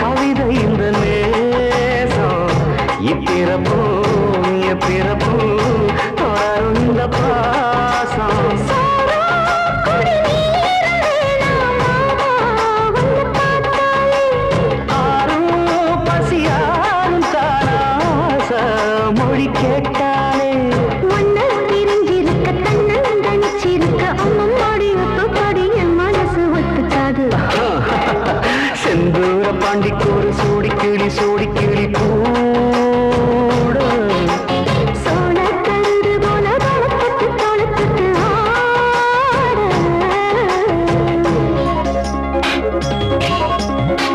கவிதை இந்த நேசம் இப்பிறப்பும் எப்பிறப்பும் தொடரும் இந்த பாசம் மொழி கேட்டாலே ஒன்ன பிரிஞ்சிருக்க தன்னந்தனிச்சிருக்க அம்மம்மாடி ஒத்துப்படி என் மனசு ஒத்துக்காது செந்தூர பாண்டிக்கு ஒரு சோடி கிளி பூ